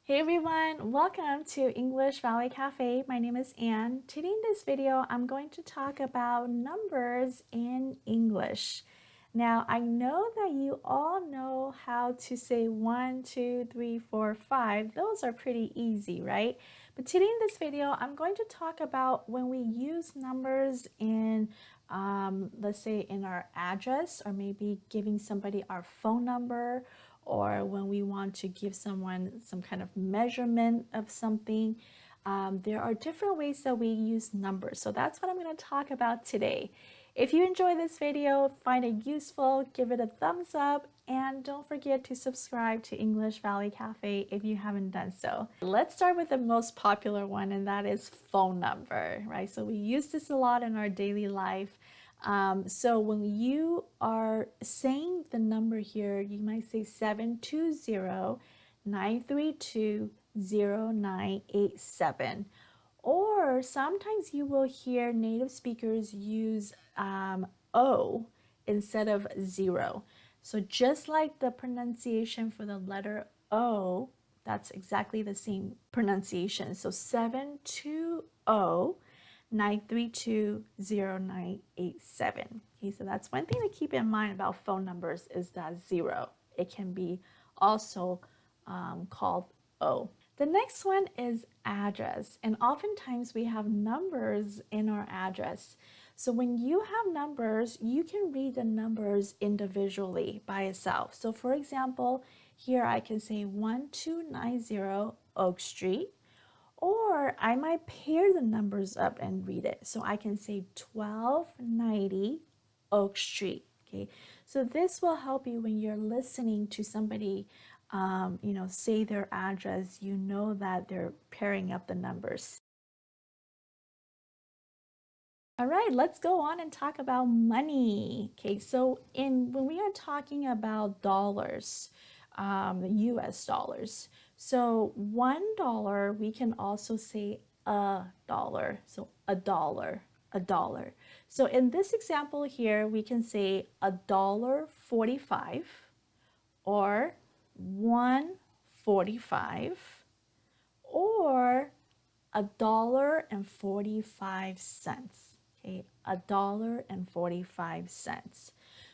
Hey everyone, welcome to English Valley Cafe. My name is Anne. Today in this video, I'm going to talk about numbers in English. Now, I know that you all know how to say 1, 2, 3, 4, 5. Those are pretty easy, right? But today in this video, I'm going to talk about when we use numbers in, let's say in our address, or maybe giving somebody our phone number, or when we want to give someone some kind of measurement of something. There are different ways that we use numbers. So that's what I'm going to talk about today. If you enjoy this video, find it useful, give it a thumbs up, and don't forget to subscribe to English Valley Cafe if you haven't done so. Let's start with the most popular one, and that is phone number, right? So we use this a lot in our daily life. So when you are saying the number here, you might say 720-932-0987. Or sometimes you will hear native speakers use O instead of 0. So just like the pronunciation for the letter O, that's exactly the same pronunciation. So 720-932-0987. Okay, so that's one thing to keep in mind about phone numbers is that 0. It can be also called O. The next one is address, and oftentimes we have numbers in our address. So when you have numbers, you can read the numbers individually by itself. So for example, here I can say 1290 Oak Street, or I might pair the numbers up and read it. So I can say 1290 Oak Street. Okay, so this will help you when you're listening to somebody say their address, you know that they're pairing up the numbers. All right, let's go on and talk about money. Okay, so when we are talking about dollars, US dollars, so $1, we can also say a dollar. So a dollar, a dollar. So in this example here, we can say $1.45 or 1.45 or $1.45. Okay, $1.45.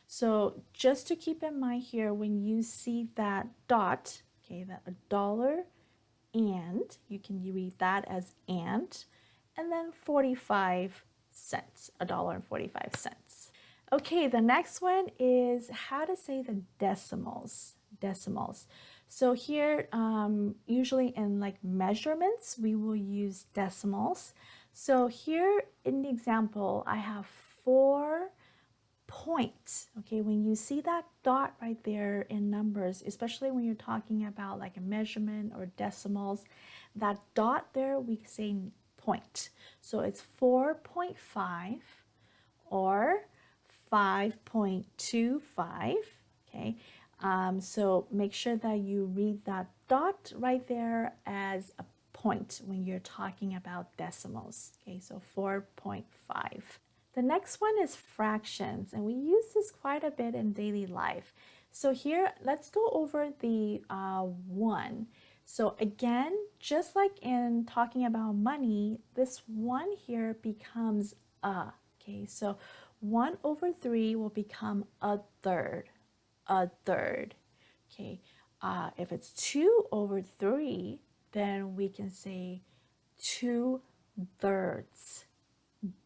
So just to keep in mind here, when you see that dot, okay, that $1 and, you can read that as and then 45 cents, $1.45. Okay, the next one is how to say the decimals. So here, usually in like measurements, we will use decimals. So here in the example, I have 4 points. Okay, when you see that dot right there in numbers, especially when you're talking about like a measurement or decimals, that dot there, we say point. So it's 4.5 or 5.25. Okay, so make sure that you read that dot right there as a point when you're talking about decimals. Okay, so 4.5. The next one is fractions, and we use this quite a bit in daily life. So here, let's go over the 1. So again, just like in talking about money, this 1 here becomes a. Okay, so 1/3 will become a third, a third. Okay, if it's 2/3, then we can say 2/3,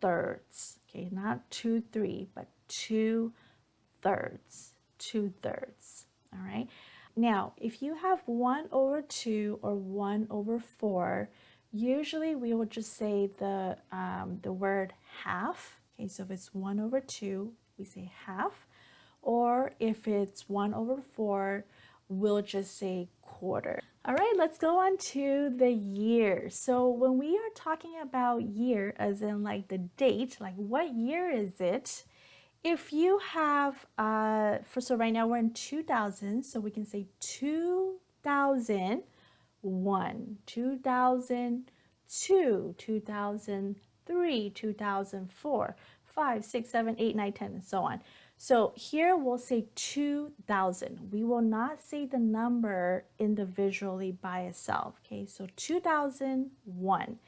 thirds. Okay, not 2/3, but 2/3, 2/3. All right. Now, if you have 1/2 or 1/4, usually we will just say the word half. Okay, so if it's 1/2, we say half, or if it's 1/4, we'll just say quarter. All right, let's go on to the year. So when we are talking about year, as in like the date, like what year is it? If you have, so right now we're in 2000, so we can say 2001, 2002, 2003, 2004, 5, 6, 7, 8, 9, 10, and so on. So here we'll say 2000. We will not say the number individually by itself. Okay, so 2001.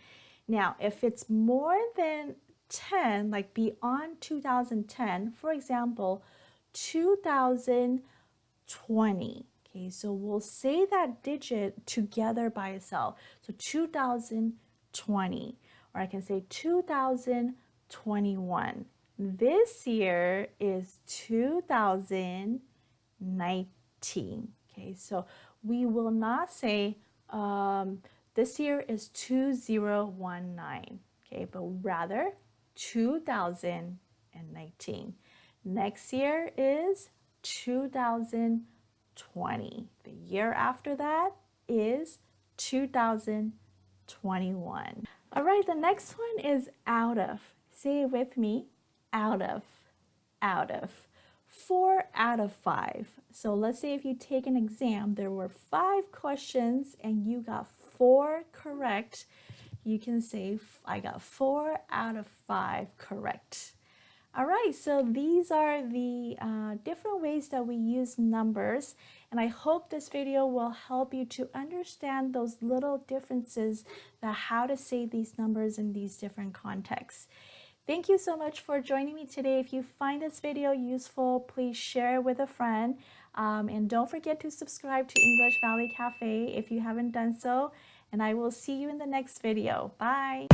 Now, if it's more than 10, like beyond 2010, for example, 2020. Okay, so we'll say that digit together by itself. So 2020, or I can say 2021. This year is 2019. Okay, so we will not say this year is 2019. Okay, but rather 2019. Next year is 2020. The year after that is 2021. All right, the next one is out of. Say it with me, out of, out of. 4 out of 5. So let's say if you take an exam, there were 5 questions and you got 4 correct. You can say, I got 4 out of 5 correct. All right, so these are the different ways that we use numbers, and I hope this video will help you to understand those little differences that how to say these numbers in these different contexts. Thank you so much for joining me today. If you find this video useful, please share it with a friend, and don't forget to subscribe to English Valley Cafe if you haven't done so, and I will see you in the next video. Bye!